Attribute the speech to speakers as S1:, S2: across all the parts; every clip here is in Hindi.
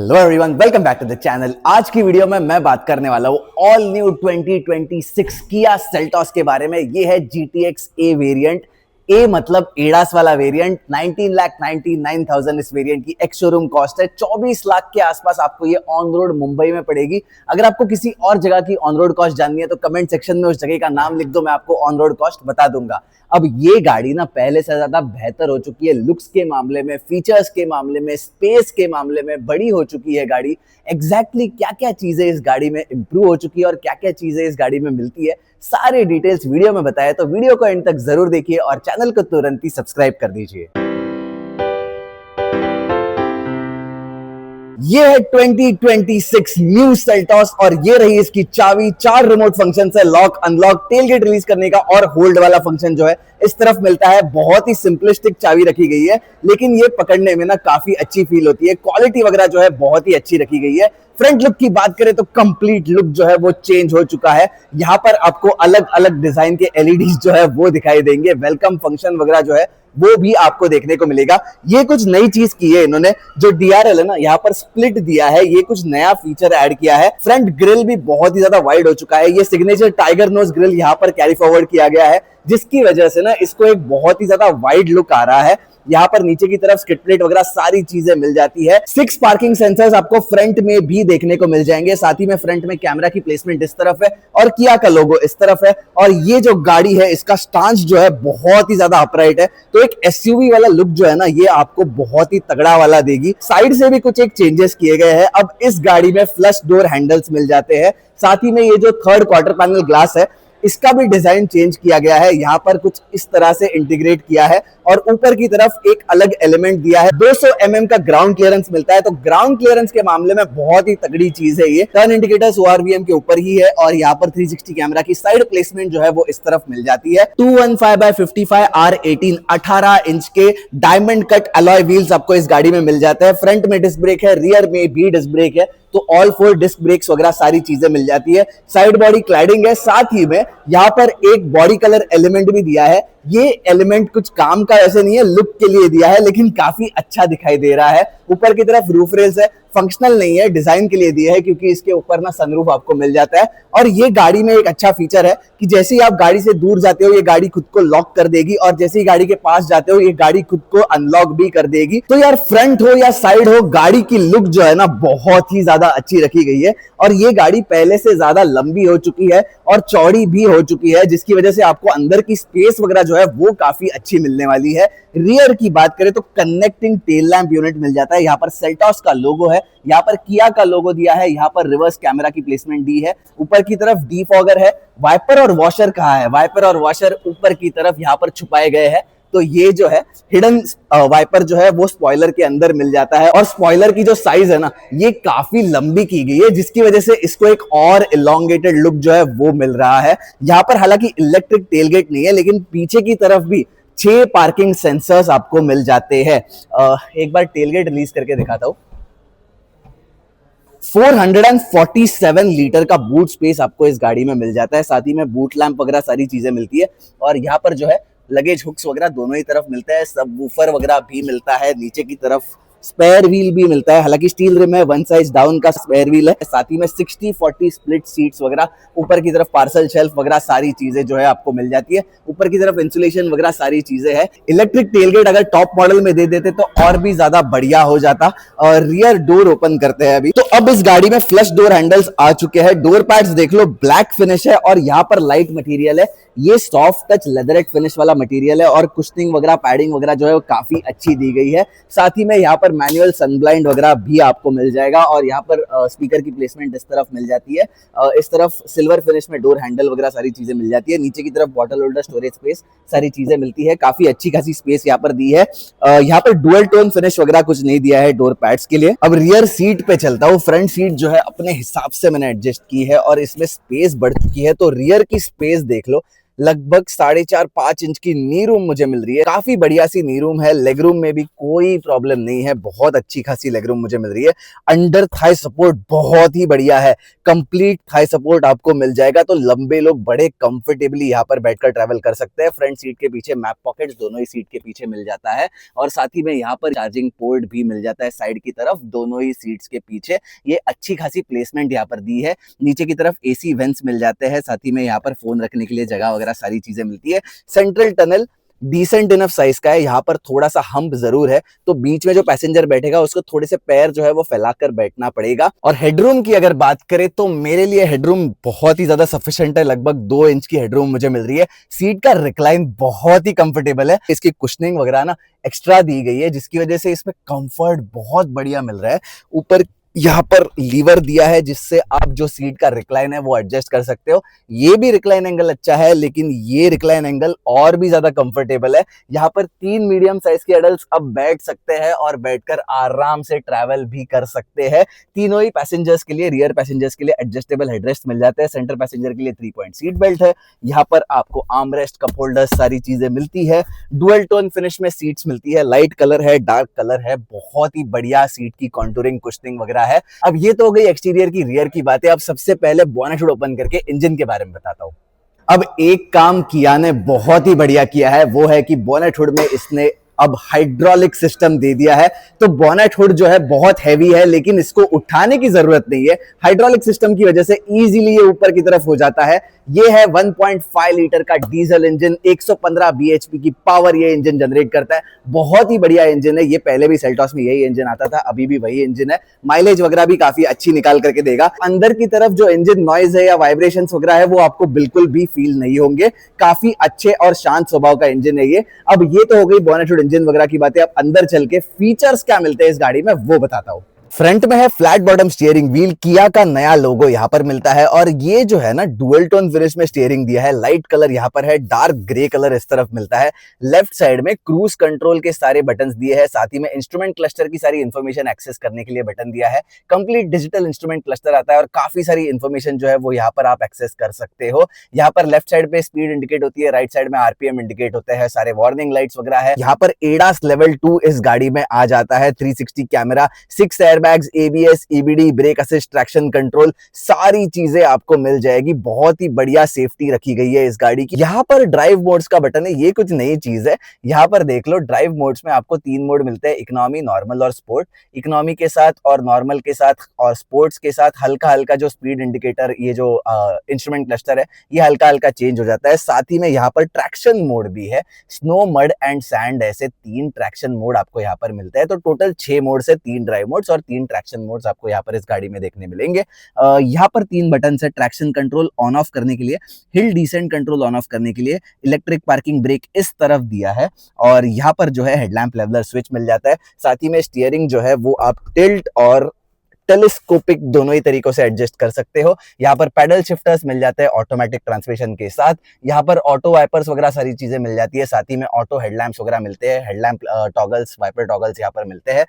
S1: Hello everyone, welcome back to the channel. आज की वीडियो में मैं बात करने वाला हूँ ऑल न्यू 2026 किया सेल्टॉस के बारे में। ये है GTX A वेरिएंट। ए मतलब एडास वाला वेरिएंट। 19,99,000 इस वेरिएंट की एक्स शोरूम कॉस्ट है। 24 लाख के आसपास आपको ये ऑन रोड मुंबई में पड़ेगी। अगर आपको किसी और जगह की ऑन रोड कॉस्ट जाननी है तो कमेंट सेक्शन में उस जगह का नाम लिख दो, मैं आपको ऑन रोड कॉस्ट बता दूंगा। अब ये गाड़ी ना पहले से ज्यादा बेहतर हो चुकी है, लुक्स के मामले में, फीचर्स के मामले में, स्पेस के मामले में बड़ी हो चुकी है गाड़ी। एग्जैक्टली क्या क्या चीजें इस गाड़ी में इंप्रूव हो चुकी है और क्या क्या चीजें इस गाड़ी में मिलती है, सारे डिटेल्स वीडियो में बताया। तो वीडियो को एंड तक जरूर देखिए और चैनल को तुरंत ही सब्सक्राइब कर दीजिए। ये है 2026 न्यू सेल्टॉस और ये रही इसकी चाबी। 4 रिमोट फंक्शन है, लॉक, अनलॉक, टेलगेट रिलीज करने का और होल्ड वाला फंक्शन जो है इस तरफ मिलता है। बहुत ही सिंपलिस्टिक चाबी रखी गई है, लेकिन ये पकड़ने में ना काफी अच्छी फील होती है। क्वालिटी वगैरह जो है बहुत ही अच्छी रखी गई है। फ्रंट लुक की बात करें तो कंप्लीट लुक जो है वो चेंज हो चुका है। यहाँ पर आपको अलग अलग डिजाइन के एलईडी जो है वो दिखाई देंगे। वेलकम फंक्शन वगैरह जो है वो भी आपको देखने को मिलेगा। ये कुछ नई चीज की है इन्होंने, जो DRL है ना, यहाँ पर स्प्लिट दिया है, ये कुछ नया फीचर ऐड किया है। फ्रंट ग्रिल भी बहुत ही ज्यादा वाइड हो चुका है। ये सिग्नेचर टाइगर नोज ग्रिल यहाँ पर कैरी फॉरवर्ड किया गया है, जिसकी वजह से ना इसको एक बहुत ही ज्यादा वाइड लुक आ रहा है। यहाँ पर नीचे की तरफ स्किड प्लेट वगैरह सारी चीजें मिल जाती है। 6 पार्किंग सेंसर्स आपको फ्रंट में भी देखने को मिल जाएंगे। साथ ही में फ्रंट में कैमरा की प्लेसमेंट इस तरफ है और किया का लोगो इस तरफ है। और ये जो गाड़ी है इसका स्टांस जो है बहुत ही ज्यादा अपराइट है, तो एक SUV वाला लुक जो है ना ये आपको बहुत ही तगड़ा वाला देगी। साइड से भी कुछ एक चेंजेस किए गए हैं। अब इस गाड़ी में फ्लश डोर हैंडल्स मिल जाते हैं। साथ ही में ये जो थर्ड क्वार्टर पैनल ग्लास है इसका भी डिजाइन चेंज किया गया है। यहाँ पर कुछ इस तरह से इंटीग्रेट किया है और ऊपर की तरफ एक अलग एलिमेंट दिया है। 200 mm का ग्राउंड क्लियरेंस मिलता है, तो ग्राउंड क्लियरेंस के मामले में बहुत ही तगड़ी चीज है ये। टर्न इंडिकेटर्स ORVM के ऊपर ही है और यहाँ पर 360 कैमरा की साइड प्लेसमेंट जो है वो इस तरफ मिल जाती है। 215/55 R18 18 इंच के डायमंड कट अलॉय व्हील्स आपको इस गाड़ी में मिल जाते हैं। फ्रंट में डिस्क ब्रेक है, रियर में भी डिस्क ब्रेक है, तो ऑल 4 डिस्क ब्रेक्स वगैरह सारी चीजें मिल जाती है। साइड बॉडी क्लैडिंग है। साथ ही में यहाँ पर एक बॉडी कलर एलिमेंट भी दिया है। ये एलिमेंट कुछ काम का ऐसे नहीं है, लुक के लिए दिया है, लेकिन काफी अच्छा दिखाई दे रहा है। ऊपर की तरफ रूफ रेल्स है, फंक्शनल नहीं है, डिजाइन के लिए दिया है क्योंकि इसके ऊपर ना सनरूफ आपको मिल जाता है। और ये गाड़ी में एक अच्छा फीचर है कि जैसे ही आप गाड़ी से दूर जाते हो ये गाड़ी खुद को लॉक कर देगी और जैसे ही गाड़ी के पास जाते हो ये गाड़ी खुद को अनलॉक भी कर देगी। तो यार फ्रंट हो या साइड हो, गाड़ी की लुक जो है ना बहुत ही ज्यादा अच्छी रखी गई है। और ये गाड़ी पहले से ज्यादा लंबी हो चुकी है और चौड़ी भी हो चुकी है, जिसकी वजह से आपको अंदर की स्पेस वगैरह जो है वो काफी अच्छी मिलने वाली है। रियर की बात करें तो कनेक्टिंग टेल लैंप यूनिट मिल जाता है। यहाँ पर सेल्टॉस का लोगो है, यहाँ पर किया का लोगो दिया है, यहाँ पर रिवर्स कैमरा की प्लेसमेंट दी है। ऊपर की तरफ डीफॉगर है। वाइपर और वॉशर कहाँ है? वाइपर और वॉशर ऊपर की तरफ यहाँ पर छुपाए गए हैं। तो ये जो है हिडन वाइपर जो है वो स्पॉइलर के अंदर मिल जाता है। और स्पॉइलर की जो साइज है ना ये काफी लंबी की गई है, जिसकी वजह से इसको एक और इलोंगेटेड लुक जो है वो मिल रहा है। यहाँ पर हालांकि इलेक्ट्रिक टेलगेट नहीं है, लेकिन पीछे की तरफ भी 6 पार्किंग सेंसर्स आपको मिल जाते हैं। एक बार टेलगेट रिलीज करके दिखाता हूं। 447 लीटर का बूट स्पेस आपको इस गाड़ी में मिल जाता है। साथ ही में बूट लैंप वगैरह सारी चीजें मिलती है। और यहाँ पर जो है लगेज हुक्स वगैरह दोनों ही तरफ मिलता है। सब वूफर वगैरह भी मिलता है। नीचे की तरफ स्पेयर व्हील भी मिलता है, हालांकि स्टील रिम है, 1 साइज डाउन का स्पेयर व्हील है। साथ ही में 60-40 स्प्लिट सीट्स वगैरह, ऊपर की तरफ पार्सल शेल्फ वगैरह सारी चीजें जो है आपको मिल जाती है। ऊपर की तरफ इंसुलेशन वगैरह सारी चीजें है। इलेक्ट्रिक टेलगेट अगर टॉप मॉडल में दे देते तो और भी ज्यादा बढ़िया हो जाता। और रियर डोर ओपन करते हैं अभी, तो अब इस गाड़ी में फ्लश डोर हैंडल्स आ चुके हैं। डोर पैड्स देख लो, ब्लैक फिनिश है और यहाँ पर लाइट मटेरियल है। ये सॉफ्ट टच लेदरेट फिनिश वाला मटेरियल है और कुशनिंग वगैरह, पैडिंग वगैरह जो है वो काफी अच्छी दी गई है। साथ ही में यहाँ पर मैनुअल सनब्लाइंड वगैरह भी आपको मिल जाएगा और यहाँ पर स्पीकर की प्लेसमेंट इस तरफ मिल जाती है। इस तरफ सिल्वर फिनिश में डोर हैंडल वगैरह सारी चीजें मिल जाती है। नीचे की तरफ बॉटल होल्डर, स्टोरेज स्पेस सारी चीजें मिलती है। काफी अच्छी खासी स्पेस यहाँ पर दी है। यहाँ पर डुअल टोन फिनिश वगैरह कुछ नहीं दिया है डोर पैड्स के लिए। अब रियर सीट पे चलता हूँ। फ्रंट सीट जो है अपने हिसाब से मैंने एडजस्ट की है और इसमें स्पेस बढ़ चुकी है, तो रियर की स्पेस देख लो। लगभग 4.5-5 इंच की नी रूम मुझे मिल रही है। काफी बढ़िया सी नी रूम है। लेग रूम में भी कोई प्रॉब्लम नहीं है, बहुत अच्छी खासी लेग रूम मुझे मिल रही है। अंडर थाई सपोर्ट बहुत ही बढ़िया है, कंप्लीट थाई सपोर्ट आपको मिल जाएगा, तो लंबे लोग बड़े कंफर्टेबली यहाँ पर बैठकर ट्रैवल कर सकते हैं। फ्रंट सीट के पीछे मैप पॉकेट्स दोनों ही सीट के पीछे मिल जाता है और साथ ही में यहाँ पर चार्जिंग पोर्ट भी मिल जाता है साइड की तरफ, दोनों ही सीट्स के पीछे। ये अच्छी खासी प्लेसमेंट यहाँ पर दी है। नीचे की तरफ एसी वेंट्स मिल जाते हैं, साथ ही में यहाँ पर फोन रखने के लिए जगह वगैरह सारी चीजें मिलती है। Central tunnel decent enough size का है, यहाँ पर थोड़ा सा हम्प जरूर है, तो बीच में जो पैसेंजर बैठेगा उसको थोड़े से पैर जो है वो फैलाकर बैठना पड़ेगा। और हेडरूम की अगर बात करें तो मेरे लिए हेडरूम बहुत ही ज्यादा सफिशिएंट है, लगभग 2 इंच की हेडरूम मुझे मिल रही है। सीट का रिक्लाइन बहुत ही कंफर्टेबल है, इसकी कुशनिंग वगैरह ना एक्स्ट्रा दी गई है, जिसकी वजह से इसमें कंफर्ट बहुत बढ़िया मिल रहा है। ऊपर यहाँ पर लीवर दिया है जिससे आप जो सीट का रिक्लाइन है वो एडजस्ट कर सकते हो। ये भी रिक्लाइन एंगल अच्छा है, लेकिन ये रिक्लाइन एंगल और भी ज्यादा कंफर्टेबल है। यहाँ पर 3 मीडियम साइज के एडल्ट्स अब बैठ सकते हैं और बैठकर आराम से ट्रैवल भी कर सकते हैं। तीनों ही पैसेंजर्स के लिए, रियर पैसेंजर्स के लिए एडजस्टेबल हेडरेस्ट मिल जाते हैं। सेंटर पैसेंजर के लिए 3 पॉइंट सीट बेल्ट है। यहाँ पर आपको आर्म रेस्ट, कप होल्डर्स सारी चीजें मिलती है। डुअल टोन फिनिश में सीट्स मिलती है, लाइट कलर है, डार्क कलर है, बहुत ही बढ़िया सीट की कॉन्टूरिंग, कुशनिंग वगैरह है। अब ये तो हो गई एक्सटीरियर की, रियर की बातें। अब सबसे पहले बोनेट हुड ओपन करके इंजन के बारे में बताता हूं। अब एक काम किया ने बहुत ही बढ़िया किया है, वो है कि बोनेट हुड में इसने अब हाइड्रोलिक सिस्टम दे दिया है। तो बोनेट हुड जो है बहुत हैवी है, लेकिन इसको उठाने की जरूरत नहीं है। हाइड्रोलिक सिस्टम की वजह से इजीली ये ऊपर की तरफ हो जाता है। ये है 1.5 लीटर का डीजल इंजन, 115 bhp की पावर ये इंजन जनरेट करता है। बहुत ही बढ़िया इंजन है ये, पहले भी सेल्टॉस में यही इंजन आता था, अभी भी वही इंजन है। माइलेज वगैरह भी काफी अच्छी निकाल करके देगा। अंदर की तरफ जो इंजन नॉइज है या वाइब्रेशन वगैरह है वो आपको बिल्कुल भी फील नहीं होंगे। काफी अच्छे और शांत स्वभाव का इंजन है ये। अब ये तो हो गई बोनेट हुड इंजन वगैरह की बातें। अब अंदर चल के फीचर्स क्या मिलते हैं इस गाड़ी में वो बताता हूं। फ्रंट में है फ्लैट बॉटम स्टीयरिंग व्हील, किया का नया लोगो यहाँ पर मिलता है। और ये जो है ना डुअल टोन फिनिश में स्टीयरिंग दिया है, लाइट कलर यहाँ पर है, डार्क ग्रे कलर इस तरफ मिलता है। लेफ्ट साइड में क्रूज कंट्रोल के सारे बटन्स दिए हैं, साथ ही में इंस्ट्रूमेंट क्लस्टर की सारी इंफॉर्मेशन एक्सेस करने के लिए बटन दिया है। कंप्लीट डिजिटल इंस्ट्रूमेंट क्लस्टर आता है और काफी सारी इंफॉर्मेशन जो है वो यहाँ पर आप एक्सेस कर सकते हो। यहाँ पर लेफ्ट साइड पे स्पीड इंडिकेट होती है, राइट साइड में आरपीएम इंडिकेट होते हैं, सारे वार्निंग लाइट्स वगैरह है। यहाँ पर एडास लेवल 2 इस गाड़ी में आ जाता है, 360 camera, 6 airbags, ABS, EBD, brake assist, traction control, सारी चीजें आपको मिल जाएगी। बहुत ही बढ़िया सेफ्टी रखी गई है इस गाड़ी की। यहाँ पर ड्राइव मोड्स का बटन है, ये कुछ नई चीज है। यहाँ पर देख लो, ड्राइव मोड्स में आपको 3 मोड मिलते हैं, इकोनॉमी, नॉर्मल और स्पोर्ट। इकोनॉमी के साथ और नॉर्मल के साथ और स्पोर्ट्स के साथ हल्का हल्का जो स्पीड इंडिकेटर, ये जो इंस्ट्रूमेंट क्लस्टर है, ये हल्का हल्का चेंज हो जाता है। साथ ही में यहाँ पर ट्रैक्शन मोड भी है, स्नो, मड एंड सैंड, ऐसे 3 ट्रैक्शन मोड आपको यहाँ पर मिलते हैं। तो टोटल 6 मोड से 3 ड्राइव मोड्स और 3 ट्रैक्शन मोड्स आपको यहाँ पर इस गाड़ी में देखने मिलेंगे। यहाँ पर 3 बटन है ट्रैक्शन कंट्रोल ऑन ऑफ करने के लिए, hill descent control on off करने के लिए, इलेक्ट्रिक पार्किंग ब्रेक इस तरफ दिया है, और यहाँ पर जो है हेडलैम्प लेवलर स्विच मिल जाता है। साथ ही में स्टीयरिंग जो है वो आप टिल्ट और टेलीस्कोपिक दोनों ही तरीकों से एडजस्ट कर सकते हो। यहाँ पर पैडल शिफ्टर्स मिल जाते हैं ऑटोमेटिक ट्रांसमिशन के साथ। यहाँ पर ऑटो वाइपर्स वगैरह सारी चीजें मिल जाती है, साथ ही में ऑटो हेडलैम्प्स वगैरह मिलते हैं, हेडलैम्प टॉगल्स, वाइपर टॉगल्स यहाँ पर मिलते हैं।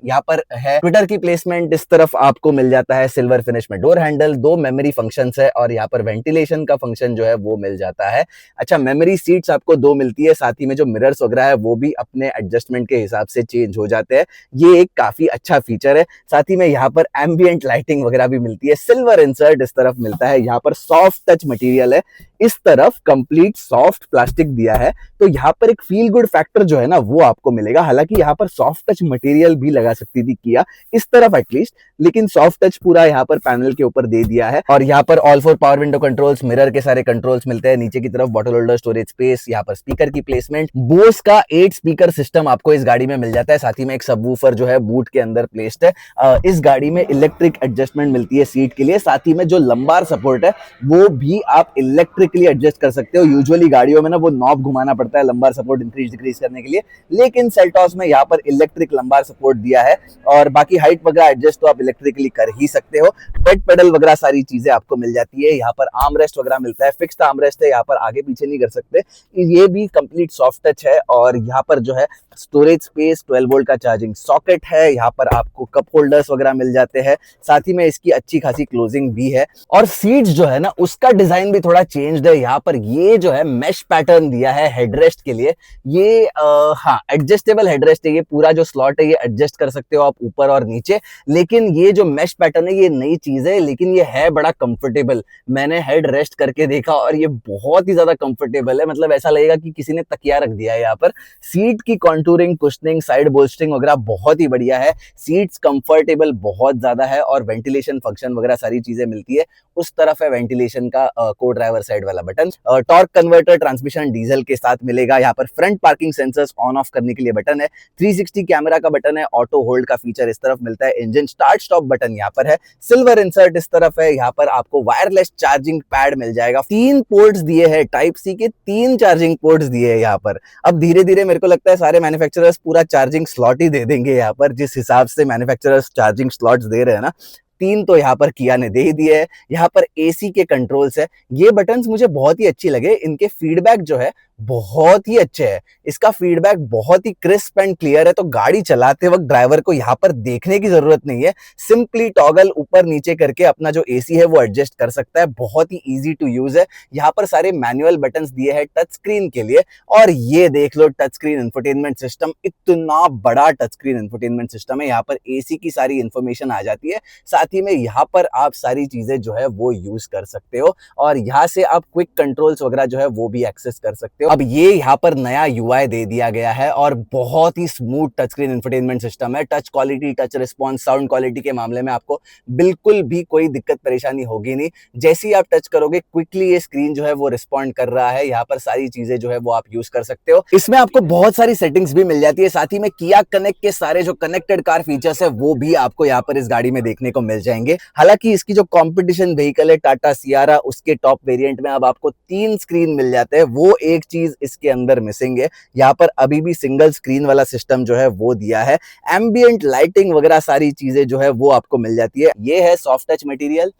S1: यहाँ पर है ट्विटर की प्लेसमेंट, इस तरफ आपको मिल जाता है सिल्वर फिनिश में डोर हैंडल, 2 मेमोरी फंक्शंस है और यहाँ पर वेंटिलेशन का फंक्शन जो है वो मिल जाता है। अच्छा, मेमोरी सीट्स आपको 2 मिलती है, साथ ही में जो मिरर्स वगैरह है वो भी अपने एडजस्टमेंट के हिसाब से चेंज हो जाते हैं। ये एक काफी अच्छा फीचर है। साथ ही में यहाँ पर एम्बिएंट लाइटिंग वगैरह भी मिलती है। सिल्वर इंसर्ट इस तरफ मिलता है, यहाँ पर सॉफ्ट टच मटेरियल है, इस तरफ कंप्लीट सॉफ्ट प्लास्टिक दिया है। तो यहाँ पर एक फील गुड फैक्टर जो है ना वो आपको मिलेगा। हालांकि यहाँ पर सॉफ्ट टच मटेरियल भी लगा सकती थी किया, इस तरफ एटलीस्ट, लेकिन सॉफ्ट टच पूरा यहाँ पर पैनल के ऊपर दे दिया है। और यहाँ पर all 4 power window controls, mirror के सारे कंट्रोल्स मिलते हैं। नीचे की तरफ बॉटल होल्डर, स्टोरेज स्पेस, यहाँ पर स्पीकर की प्लेसमेंट, बोस का 8 स्पीकर सिस्टम आपको इस गाड़ी में मिल जाता है। साथ ही में एक सबवूफर जो है बूट के अंदर प्लेस्ड है। इस गाड़ी में इलेक्ट्रिक एडजस्टमेंट मिलती है सीट के लिए, साथ ही में जो लंबार सपोर्ट है वो भी आप इलेक्ट्रिकली एडजस्ट कर सकते हो। यूजुअली गाड़ियों में ना वो नॉब घुमाना पड़ता है लंबार सपोर्ट इंक्रीज डिक्रीज करने के लिए, लेकिन सेल्टॉस में यहाँ पर इलेक्ट्रिक लंबार सपोर्ट दिया है। और बाकी हाइट वगैरह एडजस्ट तो आप इलेक्ट्रिकली कर ही सकते हो। बेड पेडल वगैरह सारी चीजें आपको मिल जाती है। यहाँ पर आर्म रेस्ट वगैरह मिलता है, फिक्स्ड आर्म रेस्ट है, यहाँ पर आगे पीछे नहीं कर सकते। ये भी कंप्लीट सॉफ्ट टच है। और यहाँ पर जो है स्टोरेज स्पेस, 12 वोल्ट का चार्जिंग सॉकेट है। यहाँ पर आपको कप होल्डर्स वगैरह मिल जाते हैं, साथ ही में इसकी अच्छी खासी क्लोजिंग भी है। और सीट्स जो है ना उसका डिजाइन भी थोड़ा चेंज यूज्ड है यहाँ पर, ये जो है मेश पैटर्न दिया है हेडरेस्ट के लिए। ये हाँ एडजस्टेबल हेडरेस्ट है, ये पूरा जो स्लॉट है ये एडजस्ट कर सकते हो आप ऊपर और नीचे। लेकिन ये जो मेश पैटर्न है ये नई चीज है, लेकिन ये है बड़ा कंफर्टेबल। मैंने हेड रेस्ट करके देखा और ये बहुत ही ज्यादा कंफर्टेबल है, मतलब ऐसा लगेगा कि किसी ने तकिया रख दिया है यहाँ पर। सीट की कॉन्टूरिंग, कुशनिंग, साइड बोल्स्टरिंग वगैरह बहुत ही बढ़िया है। सीट्स कंफर्टेबल बहुत ज्यादा है और वेंटिलेशन फंक्शन वगैरह सारी चीजें मिलती है। उस तरफ है वेंटिलेशन का को ड्राइवर साइड वाला button. Torque converter transmission diesel के साथ मिलेगा। यहाँ पर front parking sensors on off करने के लिए बटन है। 360 कैमरा का बटन है। ऑटो होल्ड का फीचर इस तरफ मिलता है। इंजन स्टार्ट स्टॉप बटन यहाँ पर है। सिल्वर इंसर्ट इस तरफ है। यहाँ पर आपको वायरलेस चार्जिंग पैड मिल जाएगा। 3 पोर्ट्स दिए हैं, टाइप सी के 3 चार्जिंग पोर्ट्स दिए हैं यहाँ पर। अब धीरे धीरे मेरे को लगता है सारे मैन्युफैक्चरर्स पूरा चार्जिंग स्लॉट ही दे देंगे यहाँ पर, जिस हिसाब से मैन्युफैक्चरर्स चार्जिंग स्लॉट्स दे रहे हैं ना। 3 तो यहाँ पर किया ने दे ही दिए है। यहाँ पर एसी के कंट्रोल्स है। ये बटन्स मुझे बहुत ही अच्छी लगे, इनके फीडबैक जो है बहुत ही अच्छे है। इसका फीडबैक बहुत ही क्रिस्प एंड क्लियर है, तो गाड़ी चलाते वक्त ड्राइवर को यहाँ पर देखने की जरूरत नहीं है। सिंपली टॉगल ऊपर नीचे करके अपना जो एसी है वो एडजस्ट कर सकता है। बहुत ही इजी टू यूज है। यहाँ पर सारे मैनुअल बटन्स दिए हैं टच स्क्रीन के लिए। और ये देख लो टच स्क्रीन इंफोटेनमेंट सिस्टम, इतना बड़ा टच स्क्रीन इंफोटेनमेंट सिस्टम है। यहाँ पर एसी की सारी इंफॉर्मेशन आ जाती है, साथ ही में यहाँ पर आप सारी चीजें जो है वो यूज कर सकते हो और यहाँ से आप क्विक कंट्रोल्स वगैरह जो है वो भी एक्सेस कर सकते हो। अब ये यहाँ पर नया यूआई दे दिया गया है और बहुत ही smooth touch screen infotainment system है। Touch quality, touch response, sound quality के मामले में आपको बिल्कुल भी कोई दिक्कत परेशानी होगी नहीं। जैसे ही आप टच करोगे क्विकली ये स्क्रीन जो है वो रिस्पॉन्ड कर रहा है। यहाँ पर सारी चीजें जो है वो आप यूज कर सकते हो। इसमें आपको बहुत सारी सेटिंग्स भी मिल जाती है, साथ ही में किया कनेक्ट के सारे जो कनेक्टेड कार फीचर्स है वो भी आपको यहाँ पर इस गाड़ी में देखने को मिल जाएंगे। हालांकि इसकी जो कंपटीशन व्हीकल है टाटा सियारा, उसके टॉप वेरिएंट में अब आपको 3 स्क्रीन मिल जाते हैं। वो एक चीज इसके अंदर मिसिंग है। यहाँ पर अभी भी सिंगल स्क्रीन वाला सिस्टम जो है वो दिया है। एम्बिएंट लाइटिंग वगैरह सारी चीजें जो है वो आपको मिल जाती है। ये है सॉफ्ट टच मटेरियल,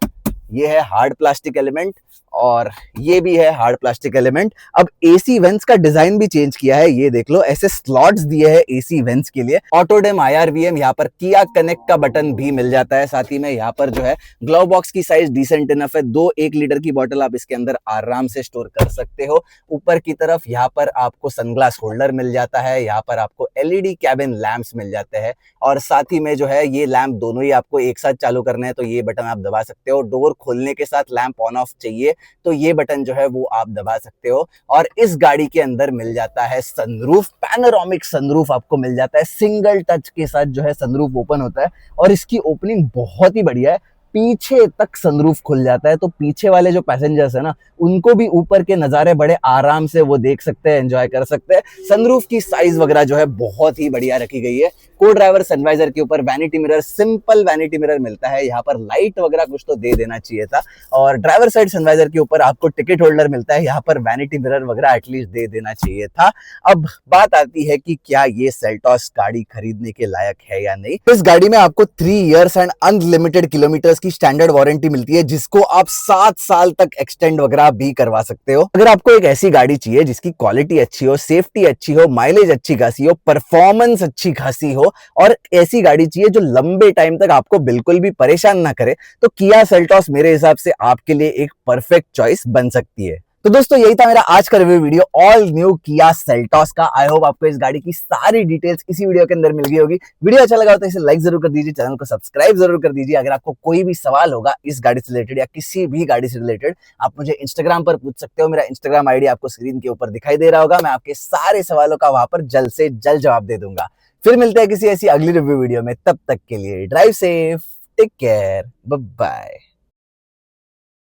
S1: ये है हार्ड प्लास्टिक एलिमेंट और ये भी है हार्ड प्लास्टिक एलिमेंट। अब एसी वेंट्स का डिजाइन भी चेंज किया है, ये देख लो, ऐसे स्लॉट्स दिए हैं एसी वेंट्स के लिए। ऑटोडेम IRVM, यहाँ पर किया कनेक्ट का बटन भी मिल जाता है। साथ ही में यहाँ पर जो है ग्लव बॉक्स की साइज डिसेंट इनफ है। 2 1 लीटर की बोतल आप इसके अंदर आराम से स्टोर कर सकते हो। ऊपर की तरफ यहाँ पर आपको सनग्लास होल्डर मिल जाता है। यहाँ पर आपको LED कैबिन लैंप्स मिल जाते हैं और साथ ही में जो है ये लैंप दोनों ही आपको एक साथ चालू करने हैं, तो ये बटन आप दबा सकते हो। डोर खोलने के साथ लैंप ऑन ऑफ चाहिए तो ये बटन जो है वो आप दबा सकते हो। और इस गाड़ी के अंदर मिल जाता है सनरूफ, पैनोरामिक सनरूफ आपको मिल जाता है। सिंगल टच के साथ जो है सनरूफ ओपन होता है और इसकी ओपनिंग बहुत ही बढ़िया है। पीछे तक सनरूफ खुल जाता है, तो पीछे वाले जो पैसेंजर्स है ना उनको भी ऊपर के नजारे बड़े आराम से वो देख सकते हैं, एंजॉय कर सकते हैं। सनरूफ की साइज वगैरह जो है बहुत ही बढ़िया रखी गई है। को ड्राइवर सनवाइजर के ऊपर vanity mirror, simple vanity mirror मिलता है। यहाँ पर लाइट वगैरह कुछ तो दे देना चाहिए था। और ड्राइवर साइड सनवाइजर के ऊपर आपको टिकट होल्डर मिलता है। यहाँ पर वैनिटी मिरर वगैरह एटलीस्ट दे देना चाहिए था। अब बात आती है कि क्या ये सेल्टॉस गाड़ी खरीदने के लायक है या नहीं। इस गाड़ी में आपको 3 इयर्स एंड अनलिमिटेड किलोमीटर्स की स्टैंडर्ड वारंटी मिलती है, जिसको आप 7 साल तक एक्सटेंड वगैरह भी करवा सकते हो। अगर आपको एक ऐसी गाड़ी चाहिए जिसकी क्वालिटी अच्छी हो, सेफ्टी अच्छी हो, माइलेज अच्छी खासी हो, परफॉर्मेंस अच्छी खासी हो और ऐसी गाड़ी चाहिए जो लंबे टाइम तक आपको बिल्कुल भी परेशान ना करे, तो किया सेल्टॉस मेरे हिसाब से आपके लिए एक परफेक्ट चॉइस बन सकती है। तो दोस्तों यही था मेरा आज का review video all new Kia Seltos का। आई होप आपको इस गाड़ी की सारी डिटेल्स इसी वीडियो के अंदर मिल गई होगी। वीडियो अच्छा लगा तो इसे लाइक जरूर कर दीजिए, चैनल को सब्सक्राइब जरूर कर दीजिए। अगर आपको कोई भी सवाल होगा इस गाड़ी से रिलेटेड या किसी भी गाड़ी से रिलेटेड, आप मुझे इंस्टाग्राम पर पूछ सकते हो। मेरा इंस्टाग्राम आईडी आपको स्क्रीन के ऊपर दिखाई दे रहा होगा। मैं आपके सारे सवालों का वहां पर जल्द से जल्द जवाब दे दूंगा। फिर मिलते हैं किसी ऐसी अगली रिव्यू वीडियो में, तब तक के लिए drive safe, take care, bye bye.